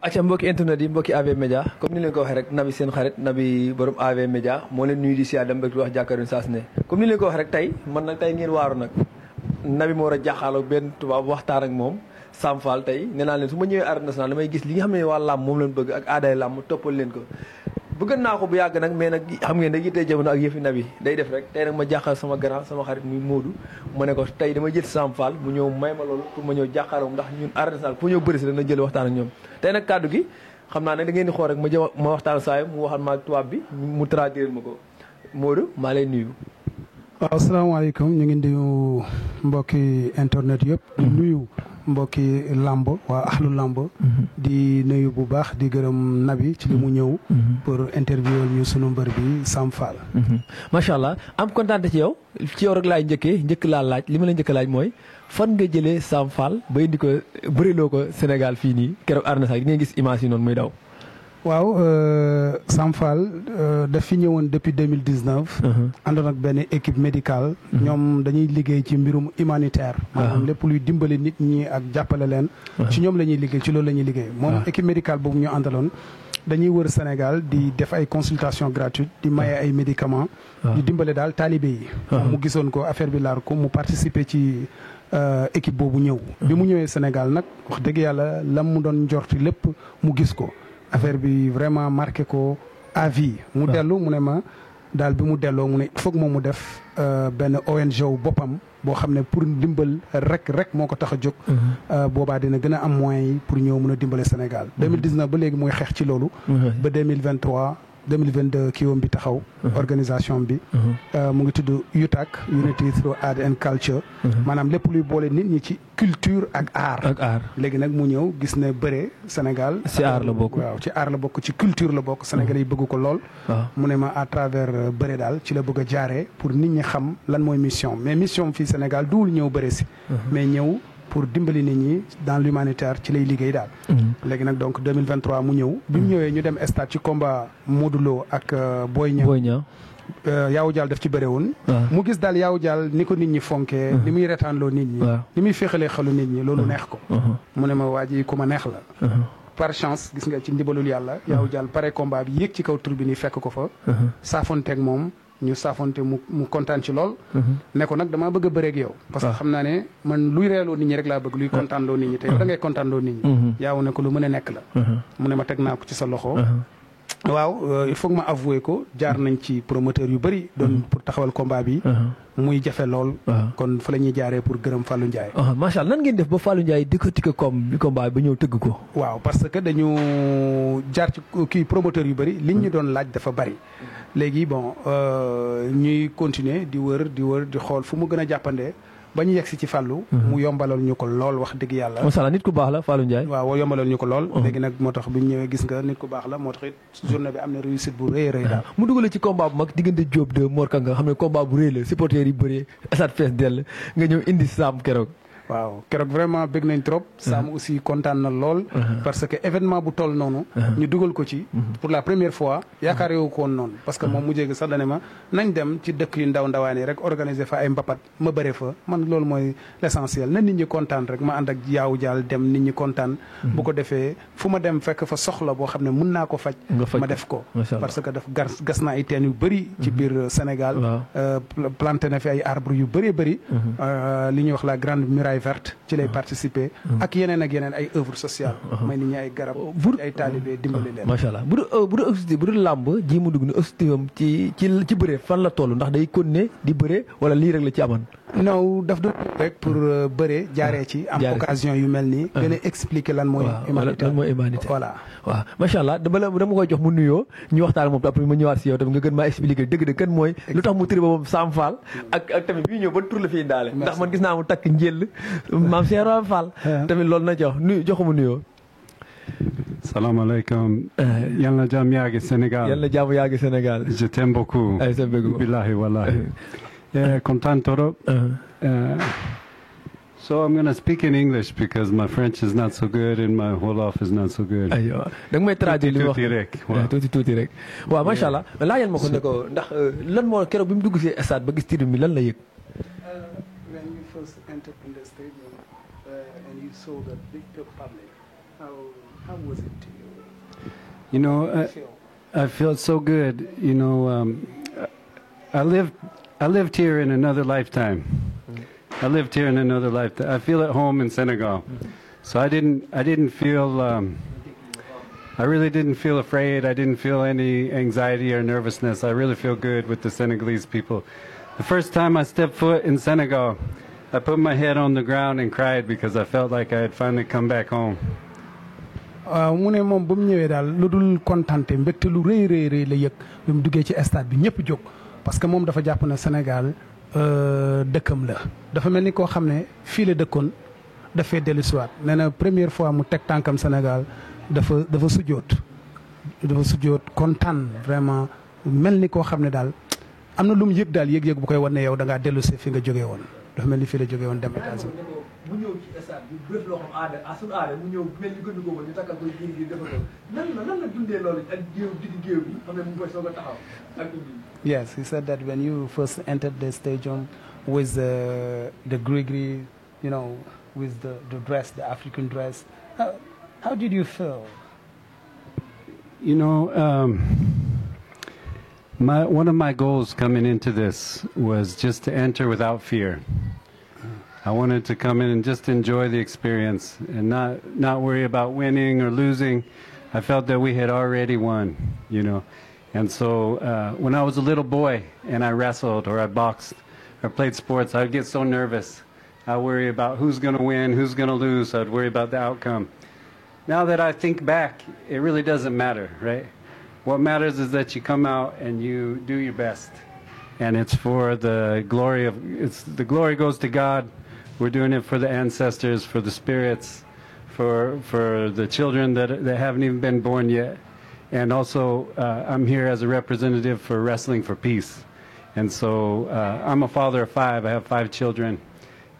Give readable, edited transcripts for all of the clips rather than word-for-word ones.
acca mbokki internet yi mbokki AV Média comme ni leen ko waxee rek Naby seen xarit Naby borom AV Média moo leen nuyu di siyaar dem rek di wax jàkkaarloo saa su ne comme ni leen ko waxee rek tey man nag tey ngeen waaru nag Naby moo war a jàkkaarloo benn tubaab waxtaan ak moom Sam Fall tey nee naa leen su ma ñëwee arène nationale damay gis li nga xam ne waa làmb moom leen bëgg ak aaday làmb toppal leen ko bëgg naa ko bu yàgg nag mais nag xam ngeen nag yittee jamono ak yëfi Naby day def rek tey nag ma jàkkaar sama grand sama xarit muy Modou ma ne ko tey dama jël Sam Fall mu ñëw may ma loolu pour ma ñëw jàkkaaroo ndax ñun arène nationale pour ñëw bëri si dana jël waxtaan ak ñoom tey nag kàddu gi xam naa ne da ngeen di xool rek ma waxtaan saa mu waxal ma ak tubaab bi mu traduire ma ko Modou maa lay nuyu. waaw asalaamaaleykum ñu ngi nuyu mbokki internet yëpp. di nuyu mbokki làmb waa axlu làmb. di nuyu bu baax di gërëm Naby ci li mu ñëw. pour interviewer ñu sunu mbër bi Sam Fall. macha allah am kontaan ci yow rek laay njëkk laa laaj li ma la njëkk laaj mooy. fan nga jëlee Sam Fall ba indi ko bëriloo ko Sénégal fii nii keroog arène sax di ngeen gis image yi noonu muy daw. waaw Sam Fall daf fi ñëwoon depuis 2019. àndoon ak benn équipe médicale. ñoom dañuy liggéey ci mbirum humanitaire. maanaam lépp luy dimbali nit ñi ak jàppale leen. ci ñoom la ñuy liggéey ci loolu la ñuy liggéey. moom équipe médicale boobu ñu àndaloon. dañuy wër Sénégal di def ay consultation gratuite di maye ay médicaments. di dimbale daal taalibe yi. mu gisoon ko affaire bi laar ko mu participer ci. équipe boobu ñëw bi mu ñëwee Sénégal nag wax dëgg yàlla lam mu doon njorti lépp mu gis ko affaire bi vraiment marqué ko à vie mu dellu mu ne ma daal bi mu delloo mu ne foog moom mu def benn ONG wu boppam boo xam ne pour dimbal rek moo ko tax a jóg boobaa dina gën a am moyens yi pour ñëw mën a dimbale Sénégal 2019 ba léegi muy xeex ci loolu ba 2023 2022 kii woom bi taxaw organisation bi mu ngi tudd UTAC Unity Through Art and Culture maanaam lépp luy boole nit ñi ci culture ak art léegi nag mu ñëw gis ne bëre Sénégal ci art la bokk waaw ci art la bokk ci culture la bokk Sénégal yi bëgg ko lool mu ne ma à travers bëre daal ci la bëgg a jaaree pour nit ñi xam lan mooy mission mais mission fii Sénégal duwul ñëw bëre si mais ñëw pour dimbali nit ñi dans l'humanitaire ci lay liggéey daal. léegi nag donc 2023 mu ñëw. bi mu ñëwee ñu dem stade ci combat Modou Lo ak Boy Niang. Yaawu Jaal daf ci bëre woon. mu gis daal Yaawu Jaal ni ko nit ñi fonkee. ni muy retaanloo nit ñi. ni muy féexalee xelu nit ñi loolu neex ko. mu ne ma waa ji ku ma neex la. par chance gis nga ci ndimbalul yàlla. Yaawu Jaal pare combat bi yéeg ci kaw tribune yi fekk ko fa. saafonteeg moom. ñu saafonte mu kontaan ci lool. ne ko nag damaa bëgg a bëreeg yow. parce que xam naa ne man luy reeloo nit ñi rek laa bëgg luy kontaan loo nit ñi te yow da ngay kontaan loo nit ñi. yaaw ne ko lu mën a nekk la. mu ne ma teg naa ko ci sa loxo. waaw il faut que ma avouer ko jaar nañ ci promoteur yu bëri. doon pour taxawal combat bi. muy jafe lool. kon fa la ñuy jaaree pour gërëm Fallou Ndiaye. macha allah nan ngeen def ba Fallou Ndiaye décortiquer bi combat bi ba ñëw tëgg ko. waaw parce que dañu jaar ci kii promoteur yu bëri liñ ñu doon laaj dafa bëri. léegi bon ñuy continuer di wër di xool fu mu gën a jàppandee ba ñu yegsi ci Fallou. mu yombalal ñu ko lool wax dëgg yàlla. macha allah nit ku baax la Fallou Ndiaye. waaw yombalal ñu ko lool. léegi nag moo tax bi ñu ñëwee gis nga nit ku baax la moo tax it journée bi am na réussite bu rëy a rëy daal. mu dugalee ci combat bu mag diggante Diop de Mor Kanga xam ne combat bu rëy la supporters yi bëree stade fees dell nga ñëw indi Sam keroog. waaw keroog vraiment bëgg nañ trop. Sam aussi kontaan na lool. parce que événement bu toll noonu. ñu dugal ko ci. pour la première fois yaakaar yow ko woon noonu. parce que moom mu jéggi sax dane ma nañ dem ci dëkk yu ndawaan yi rek organiser fa ay mbapat ma bëre fa man loolu mooy l'essentiel na nit ñi kontaan rek ma ànd ak Yaawu Jaal dem nit ñi kontaan. bu ko defee fu ma dem fekk fa soxla boo xam ne mun naa ko faj. ma def ko parce que daf gas na ay teen yu bëri. ci biir Sénégal. planté na fi ay arbres yu bëree bëri. li ñuy wax la grande muraille verte ci lay participer ak yeneen ay œuvre sociale may nit ñi ay garab ay taalibe dimbali leen macha allah bu du làmb ji mu dugg ni objectifam ci bëre fan la toll ndax day continuer di bëre wala lii rek la ci aman non daf doon rek pour bëre jaaree ci am occasion yu mel nii gën a expliquer lan mooy humanité voilà waaw macha allah dama koy jox mu nuyoo ñu waxtaan moom après ma ñëwaat si yow tamit nga gën maa expliquer dëgg kan mooy lu tax mu tëri ba moom Sam Fall ak tamit bii ñëw ban tur la fiy daale ndax man gis naa mu takk njël maam Cheikh Ibrahima Fall tamit loolu na jox mu nuyoo salaamaaleykum yal na jàmm yàgg Sénégal yal na jàmm yàgg Sénégal je t'aime beaucoup billahi wallahi kontaan trop so I'm going to speak in English because my French is not so good and my Wolof is not so good. aywa da nga may traduire li wax tuuti rek waaw macha allah laajal ma ko ne ko ndax lan moo keroog bi mu dugg si stade ba gis tirim bi lan la yëg. When you first entered in the stadium and you saw the big public, how How was it to you? You know, I felt so good. You know, I lived here in another lifetime. I lived here in another lifetime. I feel at home in Senegal, so I didn't feel. I really didn't feel afraid. I didn't feel any anxiety or nervousness. I really feel good with the Senegalese people. The first time I stepped foot in Senegal, I put my head on the ground and cried because I felt like I had finally come back home. mu ne moom ba mu ñëwee daal lu dul kontante mbégte lu rëy la yëg bi mu duggee ci stade bi ñëpp jóg parce que moom dafa jàpp ne Sénégal dëkkam la dafa mel ni koo xam ne fii la dëkkoon dafay dellu siwaat nee na première fois mu teg tànkam Sénégal dafa sujjoot kontaan vraiment mel ni koo xam ne daal am na lu mu yëg daal yëg-yëg bu koy wan ne yow da ngaa dellu si fi nga jógee woon dafa mel ni fii la jógee woon dem États-Unis mu ñëw ci stade bi bu def loo xam aada suñu aada mu ñëw mel ni gënu ko ba ñu takkal ko gi defal ko nan la dundee loolu ak géew bi xam ne mu ngi koy soog a taxaw ak indi. Yes, he said that when you first entered the stadium with the grigri, you know, with the dress, the African dress, how did you feel? You know, one of my goals coming into this was just to enter without fear. I wanted to come in and just enjoy the experience and not worry about winning or losing. I felt that we had already won, you know. And so when I was a little boy and I wrestled or I boxed or played sports, I'd get so nervous. I'd worry about who's going to win, who's going to lose. I'd worry about the outcome. Now that I think back, it really doesn't matter, right? What matters is that you come out and you do your best. And it's for the glory the glory goes to God. We're doing it for the ancestors, for the spirits, for the children that haven't even been born yet. And also, I'm here as a representative for Wrestling for Peace. And so I'm a father of 5. I have 5 children.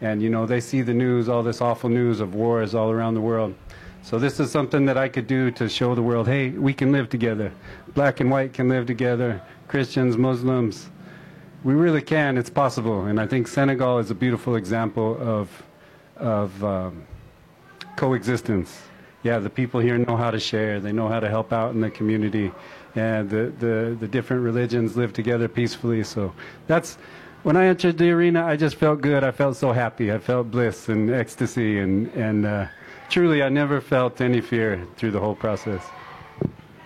And, you know, they see the news, all this awful news of wars all around the world. So this is something that I could do to show the world, hey, we can live together. Black and white can live together. Christians, Muslims. We really can. It's possible. And I think Senegal is a beautiful example of coexistence. Yeah, the people here know how to share. They know how to help out in the community. And the different religions live together peacefully. So that's, when I entered the arena, I just felt good. I felt so happy. I felt bliss and ecstasy. And truly, I never felt any fear through the whole process.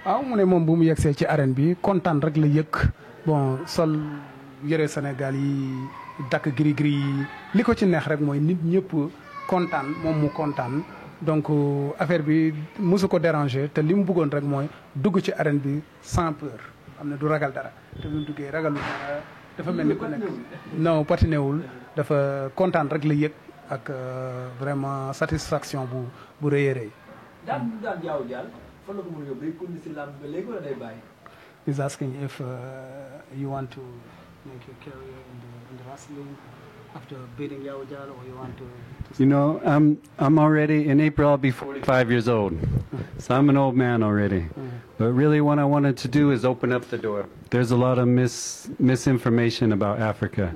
mu ne moom bu mu yegsee ci arène bi kontaan rek la yëg bon sol yëre Sénégal yi dakk gris yi li ko ci neex rek mooy nit ñëpp kontaan moom mu kontaan donc affaire bi mosu ko déranger te li mu bëggoon rek mooy dugg ci arène bi sans peur xam ne du ragal dara te bu mu duggee ragalu dara dafa mel ni ku nekk non patinéwul dafa kontaan rek la yëg ak vraiment satisfaction bu rëy a rëy. daan jaaw jaal fan la ko mën a yóbbu day continuer si làmb ba léegi wala day bàyyi. He's asking if you want to make your career in the wrestling after beating Yao Jal, or you want to You know, I'm already, in April I'll be 45 years old. So I'm an old man already. But really what I wanted to do is open up the door. There's a lot of misinformation about Africa.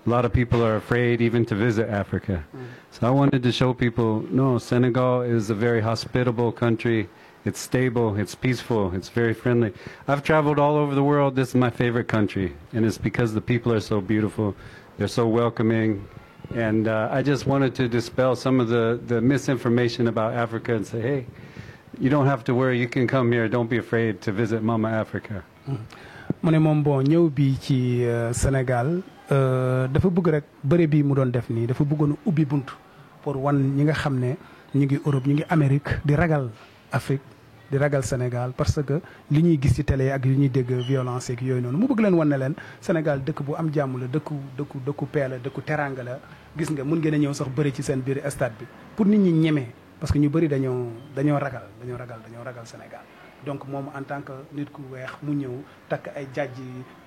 A lot of people are afraid even to visit Africa. So I wanted to show people, no, Senegal is a very hospitable country. It's stable, it's peaceful, it's very friendly. I've traveled all over the world. This is my favorite country. And it's because the people are so beautiful. They're so welcoming. And I just wanted to dispel some of the misinformation about Africa and say, hey, you don't have to worry. You can come here. Don't be afraid to visit Mama Africa. mu ne moom bon ñëw bi ci Sénégal dafa bëgg rek bëre bi mu doon def nii dafa bëggoon ubbi bunt pour wan ñi nga xam ne ñu ngi Europe ñu ngi Amérique di ragal Afrique di ragal Sénégal parce que li ñuy gis ci télé ak li ñuy dégg violence ak yooyu noonu mu bëgg leen wan ne leen Sénégal dëkk bu am jàmm la dëkku paix la dëkku teranga la gis nga mun ngeen a ñëw sax bëri ci seen biir stade bi pour nit ñi ñemee parce que ñu bëri dañoo ragal Sénégal. Donc moom en tant que nit ku weex mu ñëw takk ay jaaj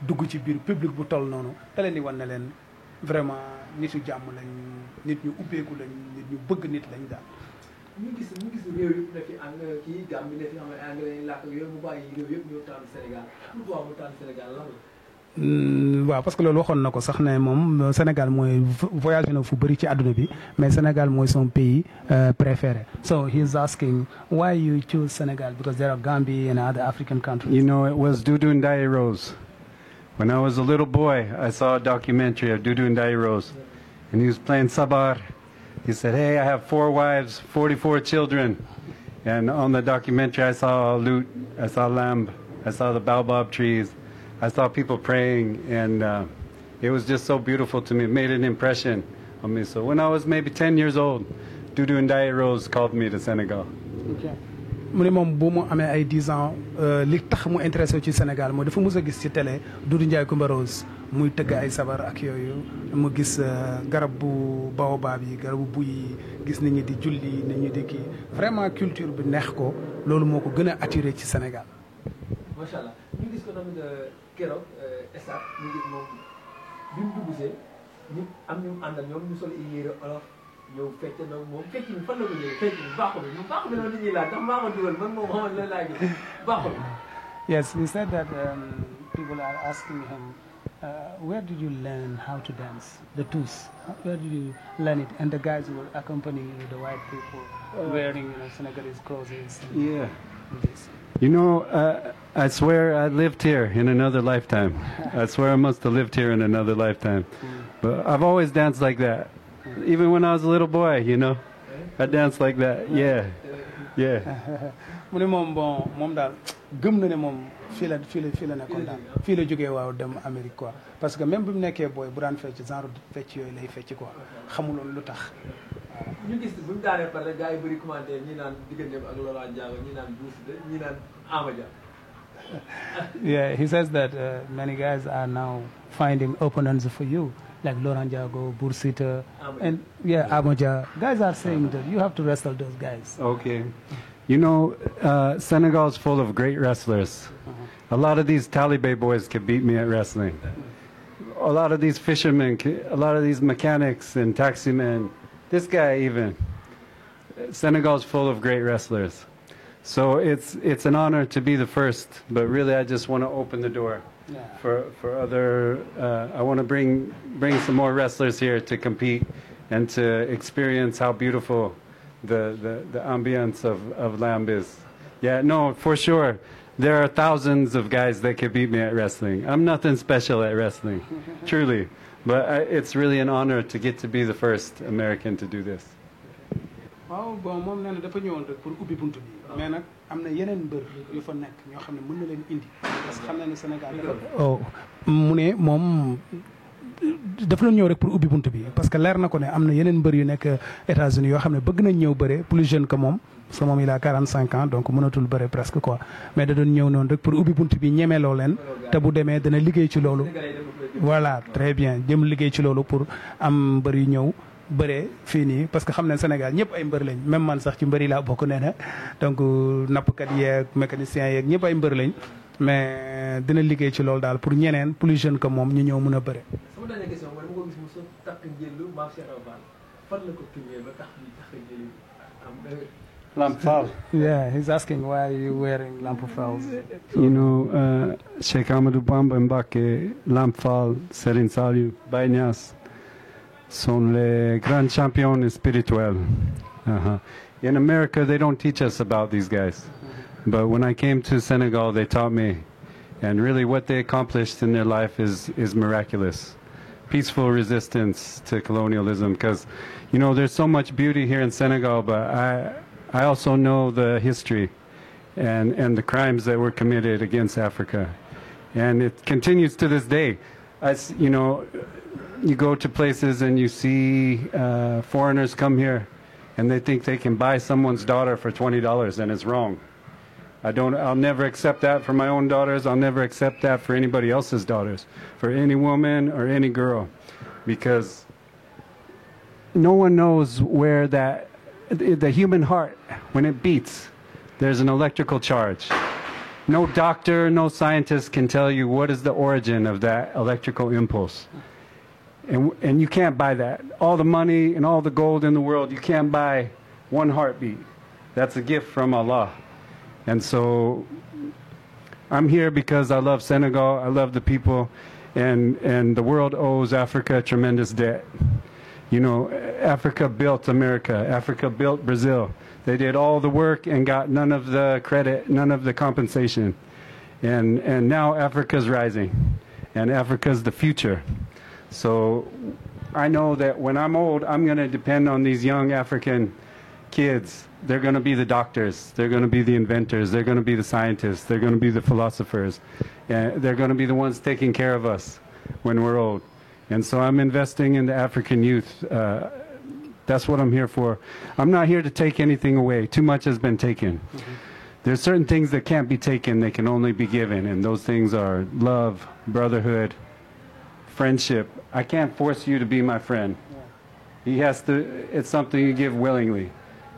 dugg ci biir public bu toll noonu te leen di wan ne leen vraiment nitu jàmm lañ nit ñu ubbeeku lañ nit ñu bëgg nit lañ daal. ñu gis réew yëpp ne fi kii Gambie ne fi xam ne anglais lañ làkk yooyu mu bàyyi réew yëpp ñëw tànn Sénégal pourquoi mu tànn Sénégal lan la. waaw parce que loolu waxoon na ko sax ne moom Sénégal mooy voyage na fu bëri ci àdduna bi mais Sénégal mooy son pays préféré. So he's asking why you choose Senegal because there are Gambia and other African countries. You know, it was Doudou Ndaye Rose. When I was a little boy, I saw a documentary of Doudou Ndaye Rose, and he was playing sabar. He said, "Hey, I have 4 wives, 44 children." And on the documentary, I saw a lute, I saw lamb, I saw the baobab trees, I saw people praying, and it was just so beautiful to me. It made an impression on me. So when I was maybe 10 years old, Doudou Ndaye Rose called me to Senegal. mu ne moom bu mu amee ay 10 ans li tax mu intéressé ci Sénégal mooy dafa mës a gis ci télé Doudou Ndiaye Coumba Rose muy tëgg ay sabar ak yooyu mu gis garab bu baobab yi garabu buy yi gis nit ñi di julli nit ñi di kii vraiment culture bi neex ko loolu moo ko gën a attiré ci Sénégal. macha allah ñu gis ko tamit keroog stade ñu gis moom bi mu dugg see ñu am ñu àndal ñoom ñu sol i yére olof ñëw fecc na moom fecc mi fan la ko jëlee fecc mi baaxul la nit ñi laaj ndax maa ko dugal man moom xamal la laa gis baaxul. Yes, he said that people are asking him where did you learn how to dance the tous? Where did you learn it? And the guys were accompanying you, the white people wearing Senegalese clothes. Yeah. You know, I swear I lived here in another lifetime. I swear I must have lived here in another lifetime. But I've always danced like that. Even when I was a little boy, you know, I danced like that. Yeah, yeah. mu ne moom bon moom daal gëm na ne moom fii la nekkoon daal fii la jógee waaw dem Amérique quoi parce que même bi mu nekkee booy bu daan fecc genre fecc yooyu lay fecc quoi xamuloon lu tax. ñu gis bu mu daanee pare gars yi bëri commentaire ñi naan digganteem ak Laurent Ndiago ñi naan Bouss de ñi naan Amadia. Yeah, he says that many guys are now finding opponents for you. Like Laurent Ndiago, Boursita, and Amadia. Guys are saying that you have to wrestle those guys. Okay. You know, Senegal is full of great wrestlers. A lot of these Taliban boys can beat me at wrestling. A lot of these fishermen, a lot of these mechanics and taximen, this guy even. Senegal is full of great wrestlers. So it's an honor to be the first, but really I just want to open the door. Yeah. For other, I want to bring some more wrestlers here to compete and to experience how beautiful the ambience of Lamb is. Yeah, no, for sure. There are thousands of guys that could beat me at wrestling. I'm nothing special at wrestling, truly. But it's really an honor to get to be the first American to do this. waaw bon moom nee na dafa ñëwoon rek pour ubbi buntu bi mais nag am na yeneen mbër yu fa nekk ñoo xam ne mën na leen indi parce que xam na ne Sénégal mu ne moom dafa doon ñëw rek pour ubbi buntu bi parce que leer na ko ne am na yeneen mbër yu nekk États-Unis yoo xam ne bëgg nañ ñëw bëre plus jeune que moom parce que moom il a 45 ans donc mënatul bëre presque quoi mais da doon ñëw noonu rek pour ubbi buntu bi ñemeloo leen te bu demee dana liggéey ci loolu voilà très bien jëm liggéey ci loolu pour am mbër yu ñëw bëree fii nii parce que xam ne Sénégal ñëpp ay mbër lañ même man sax ci mbër yi laa bokk nee na donc nappkat yeeg mécaniciens yeeg ñëpp ay mbër lañ mais dina liggéey ci loolu daal pour ñeneen plus jeune que moom ñu ñëw mën a bëre. sama dernière question mooy dama ko gis mu so takk njëllu Maam Cheikh Fall fan la ko kiiwee ba tax ñu takk njëllu am Lamp Fall. Yeah, he's asking why are you wearing Lamp Fall. You know, Cheikh Amadou Bamba Mbacké, Lamp Fall, Serigne Saliou, Baye Niass sont les grands champions spirituels. In America, they don't teach us about these guys. But when I came to Senegal, they taught me. And really what they accomplished in their life is miraculous. Peaceful resistance to colonialism. Because, you know, there's so much beauty here in Senegal, but I also know the history and the crimes that were committed against Africa. And it continues to this day. You know, you go to places and you see foreigners come here and they think they can buy someone's daughter for $20 and it's wrong. I'll never accept that for my own daughters. I'll never accept that for anybody else's daughters, for any woman or any girl, because no one knows where the human heart, when it beats, there's an electrical charge. No doctor, no scientist can tell you what is the origin of that electrical impulse. And you can't buy that. All the money and all the gold in the world, you can't buy one heartbeat. That's a gift from Allah. And so I'm here because I love Senegal, I love the people, and the world owes Africa a tremendous debt. You know, Africa built America. Africa built Brazil. They did all the work and got none of the credit, none of the compensation. And now Africa's rising, and Africa's the future. So I know that when I'm old, I'm going to depend on these young African kids. They're going to be the doctors. They're going to be the inventors. They're going to be the scientists. They're going to be the philosophers. And they're going to be the ones taking care of us when we're old. And so I'm investing in the African youth. That's what I'm here for. I'm not here to take anything away. Too much has been taken. There's certain things that can't be taken. They can only be given. And those things are love, brotherhood, friendship. I can't force you to be my friend. He has to, it's something you give willingly.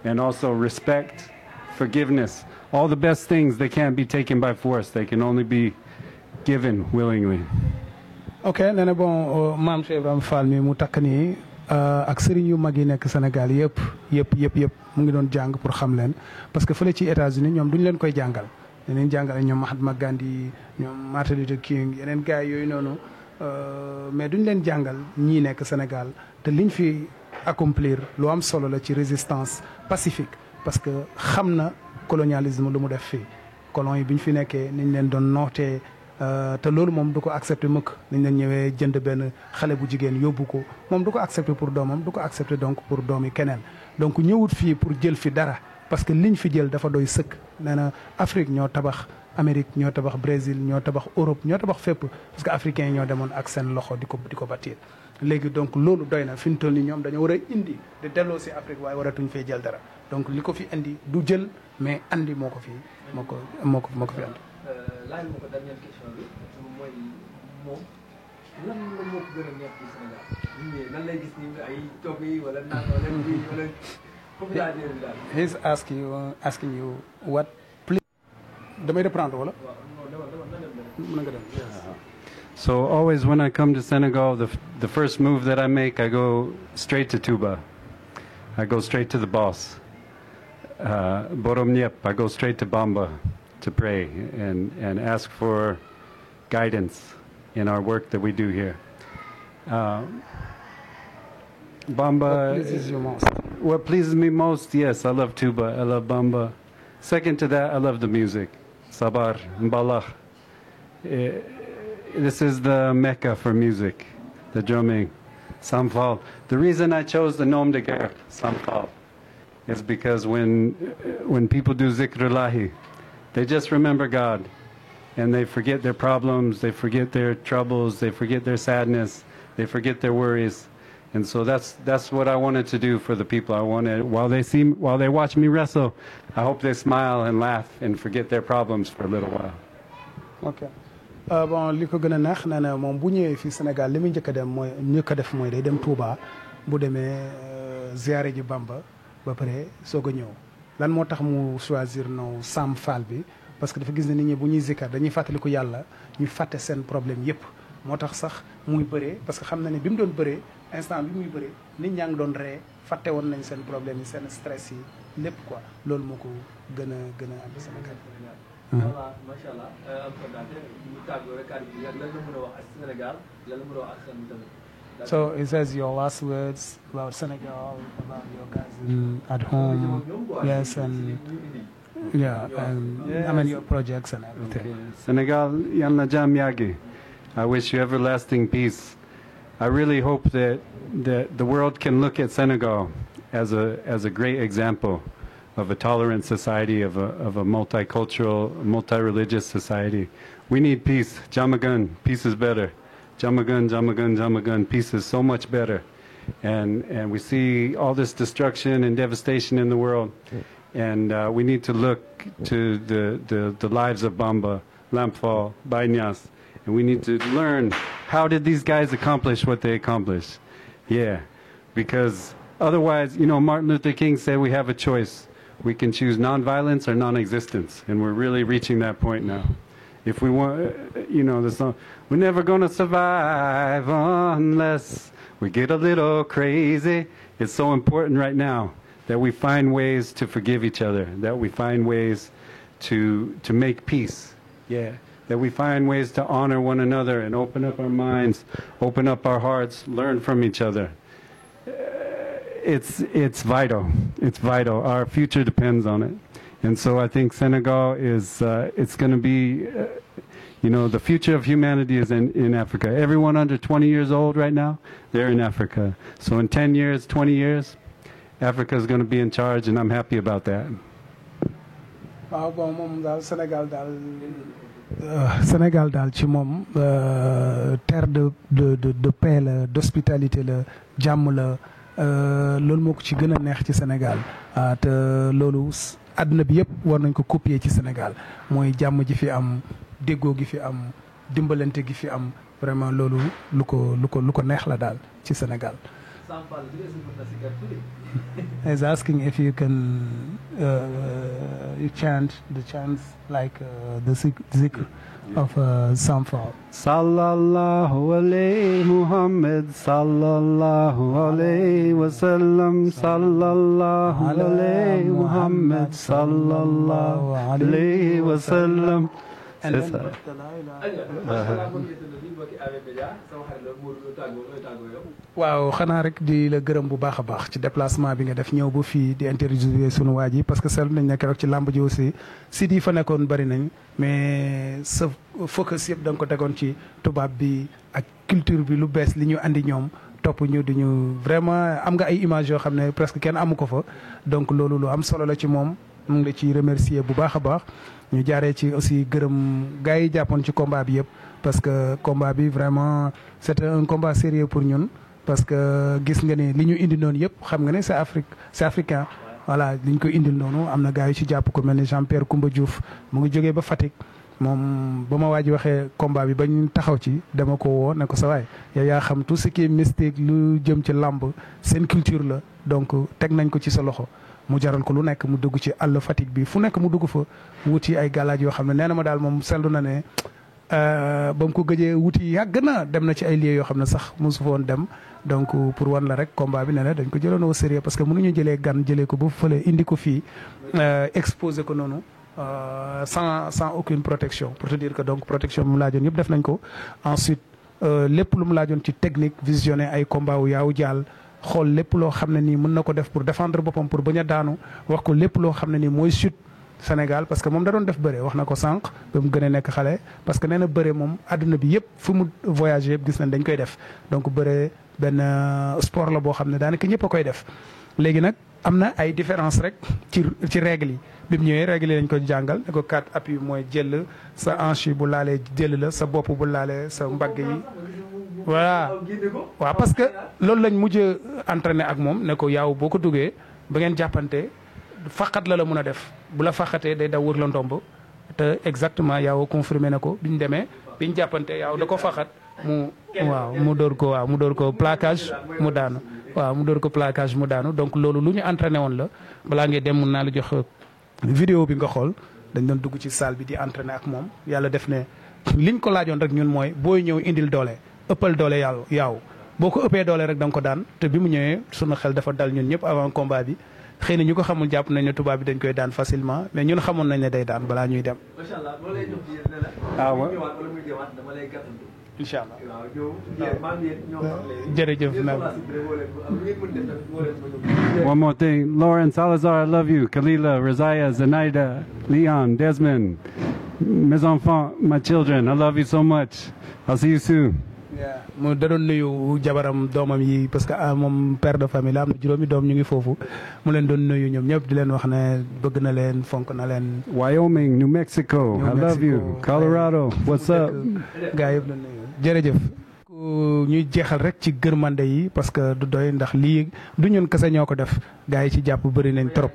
And also respect, forgiveness. All the best things, they can't be taken by force. They can only be given willingly. ok nee na bon maam Cheikh Ibrahima Fall mi mu takk nii ak sëriñ yu mag yi nekk Sénégal yëpp mu ngi doon jàng pour xam leen parce que fële ci États-Unis ñoom duñu leen koy jàngal yeneen jàngale ñoom Mahatma Gandhi ñoom Martin Luther King yeneen gars yooyu noonu mais duñ leen jàngal ñii nekk Sénégal te liñ fi accomplir lu am solo la ci résistance pacifique parce que xam na colonialisme lu mu def fii colon yi bi ñu fi nekkee niñ leen doon nootee te loolu moom du ko accepté mukk niñ leen ñëwee jënd benn xale bu jigéen yóbbu ko moom du ko accepté pour doomam du ko accepté donc pour doomi keneen donc ñëwut fii pour jël fi dara parce que liñ fi jël dafa doy sëkk nee na Afrique ñoo tabax Amérique ñoo tabax Brésil ñoo tabax Europe ñoo tabax fépp parce que africains yi ñoo demoon ak seen loxo di ko bâtir léegi donc loolu doy na fi mu toll nii ñoom dañoo war a indi de delloo si Afrique waaye waratuñ fee jël dara donc li ko fi indi du jël mais andi moo ko fi fi andi. laaj ma ko dernière question bi mooy moom lan la moo ko gën a neex ci Sénégal ñu nan lay gis ni ay togg yi wala naan wala bii wala population bi daal. He's asking you what please. damay reprendre wala. mën nga dem. So always when I come to Senegal, the first move that I make, I go straight to Touba. I go straight to the boss. Borom Nyep, I go straight to Bamba to pray and ask for guidance in our work that we do here. Bamba. What pleases you most? What pleases me most, yes, I love Touba, I love Bamba. Second to that, I love the music. Sabar, Mbalach. This is the Mecca for music, the drumming, Samfal. The reason I chose the Nom de Guerre, Samfal, is because when people do Zikrullahi, they just remember God, and they forget their problems, they forget their troubles, they forget their sadness, they forget their worries. And so that's what I wanted to do for the people. I wanted, while they watch me wrestle, I hope they smile and laugh and forget their problems for a little while. Okay. Bon li ko gën a neex nee na moom bu ñëwee fii Sénégal li muy njëkk a def mooy day dem Touba bu demee ziare ji Bamba ba pare soog a ñëw lan moo tax mu choisir no Sam Fall bi parce que dafa gis ne nit ñi bu ñuy zikkar dañuy fàttaliku yàlla ñu fàtte seen problème yépp moo tax sax muy bëree parce que xam na ne bi mu doon bëree instant bi muy bëree nit ñaa ngi doon ree fàtte woon nañ seen problème yi seen stress yi lépp quoi loolu moo ko gën a andi Sénégal. voilà macha allah am kontaan ñu tàggoo rek kàddu gi lan la mën a wax ak Sénégal lan la mën a wax ak seen tamit. So it says your last words about Senegal, about your guys at home, yes, and yeah, and I mean your projects and everything. Okay. Senegal, Yalna Jam Yagi. I wish you everlasting peace. I really hope that the world can look at Senegal as a great example of a tolerant society, of a multicultural, multi-religious society. We need peace. Jamagun, peace is better. Jamagun, Jamagun, Jamagun, peace is so much better. And we see all this destruction and devastation in the world. And we need to look to the lives of Bamba, Lampfal, Bainyas. And we need to learn, how did these guys accomplish what they accomplished? Yeah, because otherwise, Martin Luther King said we have a choice. We can choose nonviolence or non-existence, and we're really reaching that point now. If we want, the song, we're never going to survive unless we get a little crazy. It's so important right now that we find ways to forgive each other, that we find ways to make peace. Yeah, that we find ways to honor one another and open up our minds, open up our hearts, learn from each other. It's vital. It's vital. Our future depends on it. And so I think Senegal is, it's going to be, the future of humanity is in Africa. Everyone under 20 years old right now, they're in Africa. So in 10 years, 20 years, Africa is going to be in charge, and I'm happy about that. waaw bon moom daal Sénégal daal ci moom terre de paix la d'hospitalité la jàmm la loolu moo ko ci gën a neex ci Sénégal te loolu àdduna bi yëpp war nañ ko copier ci Sénégal mooy jàmm ji fi am déggoo gi fi am dimbalante gi fi am vraiment loolu lu ko neex la daal ci Sénégal. I was asking if you can you chant the chants like the zikr of Samfal. Sallallahu alayhi Muhammad, sallallahu alayhi wasallam, sallallahu alayhi Muhammad, sallallahu alayhi wasallam. And then waaw xanaa rek di la gërëm bu baax a baax ci déplacement bi nga def ñëw ba fii di interviewer sunu waa ji parce que seetlu nañ ne keroog ci làmb ji aussi sites yi fa nekkoon bari nañ mais sa focus yëpp da nga ko tegoon ci tubaab bi ak culture bi lu bees li ñu andi ñoom topp ñu di ñu vraiment am nga ay images yoo xam ne presque kenn amu ko fa donc loolu lu am solo la ci moom mu ngi la ci remercier bu baax a baax ñu jaaree ci aussi gërëm gars yi jàppoon ci combat bi yëpp parce que combat bi vraiment c'était un combat sérieux pour ñun parce que gis nga ne li ñu indi noonu yëpp xam nga ne c'est africain voilà li ñu ko indil noonu am na gars yu ci jàpp ko mel ni Jean-Pierre Koumba Diouf mu ngi jógee ba Fatick moom ba ma waaj waxee combat bi bañ taxaw ci dama ko woo ne ko sa waay yow yaa xam tout ce qui est mystique lu jëm ci làmb seen culture la donc teg nañ ko ci sa loxo mu jaral ko lu nekk mu dugg ci àll Fatick bi fu nekk mu dugg fa wuti ay galaaj yoo xam ne nee na ma daal moom seetlu na ne ba mu ko gëjee wuti yàgg na dem na ci ay lieux yoo xam ne sax mosu fa woon dem donc pour wan la rek combat bi ne na dañ ko jëloon au sérieux parce que mënuñu jëlee gan jëlee ko ba fële indi ko fii exposé ko noonu sans aucune protection pour te dire que donc protection bi mu laajoon yëpp def nañ ko ensuite lépp lu mu laajoon ci technique visionné ay combat wu yaaw jaal xool lépp loo xam ne nii mën na ko def pour défendre boppam pour bañ a daanu wax ko lépp loo xam ne nii mooy chute Sénégal parce que moom da doon def bëre wax na ko sànq ba mu gën a nekk xale parce que nee na bëre moom àdduna bi yëpp fu mu voyagé yëpp gis nañ dañ koy def donc bëre benn sport la boo xam ne daanaka ñëpp a koy def léegi nag am na ay différence rek ci règle yi bi mu ñëwee règle yi lañ ko jàngal ne ko 4 appuis mooy jël sa hanche bu laalee jël la sa bopp bu laalee sa mbagg yi voilà waaw parce que loolu lañ mujj entraîné ak moom ne ko yaaw boo ko duggee ba ngeen jàppante faqat la mun a def bu la faqatee day daw wër la ndomb te exactement yaaw confirmé na ko biñ demee biñ jàppante yaaw da ko faqat mu dóor ko plaquage mu daanu waaw mu dóor ko plaquage mu daanu donc loolu lu ñu entraîné woon la balaa ngay dem mun naa la jox vidéo bi nga xool dañ doon dugg ci salle bi di entraîné ak moom yàlla def ne liñ ko laajoon rek ñun mooy booy ñëw indil doole ëppal doole yaaw boo ko ëppee doole rek da nga ko daan te bi mu ñëwee sunu xel dafa dal ñun ñëpp avant combat bi xëy na ñu ko xamul jàpp nañ ne tubaab bi dañ koy daan facilement mais ñun xamoon nañ ne day daan balaa ñuy dem. macha allah loolu lay jox ci yéen ne la. muy ñëwaat wala muy ñëwaat dama lay gàttandu. incha allah waaw yow maa ngi ñoo xam léegi. jërëjëf One more thing, Lauren Salazar, I love you. Kalila, Razaya, Zenaida, Leon, Desmond, mes enfants, my children, I love you so much. I'll see you soon. mu da doon nuyu jabaram doomam yi parce que moom père de famille la am na juróomi doom ñu ngi foofu mu leen doon nuyu ñoom ñëpp di leen wax ne bëgg na leen fonk na leen. Wyoming, New Mexico, I love you. Colorado, what's up? gaa yëpp la nuyu jërëjëf. ñuy jeexal rek ci gërmande yi parce que du doy ndax lii du ñun kese ñoo ko def gaa yi ci jàpp bëri nañ trop.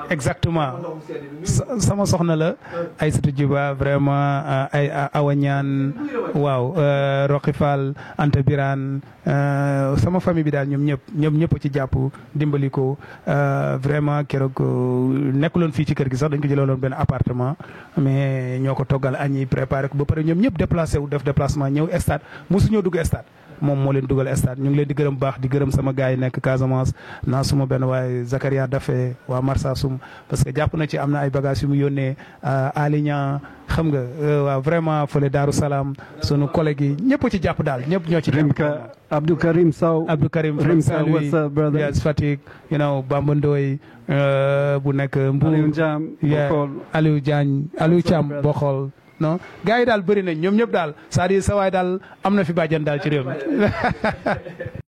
exactement sama soxna la Aïssatou Djiba vraiment ay awañaan waaw Roqi Fall Anta Birane sama famille bi daal ñoom ñëpp ci jàpp dimbali ko vraiment keroog nekkuloon fii ci kër gi sax dañ ko jëloon benn appartement mais ñoo ko toggal añ yi préparé ko ba pare ñoom ñëpp déplacé wu def déplacement ñëw stade mosu ñoo dugg stade moom moo leen dugal stade ñu ngi leen di gërëm baax di gërëm sama gars yi nekk Casamance naa suma benn waaye Zakaria Dafe waa Marsassoum parce que jàpp na ci am na ay bagages yu mu yónnee Alignan xam nga waaw vraiment fële Daaru Salaam sunu collègue yi ñëpp ci jàpp daal ñëpp ñoo ci jàpp. Rimka, Abdou Karim Sow. Abdou Karim from Rimka, Saint-Louis. what's up, brother? Yes, Fatick, Bamba Ndoye bu nekk Mbour. Aliou Thiam Bokhol. Aliou Diagne Aliou Thiam Bokhol non gars yi daal bëri nañ ñoom ñëpp daal c'est-à-dire sa waay daal am na fi bàjjan daal ci réew mi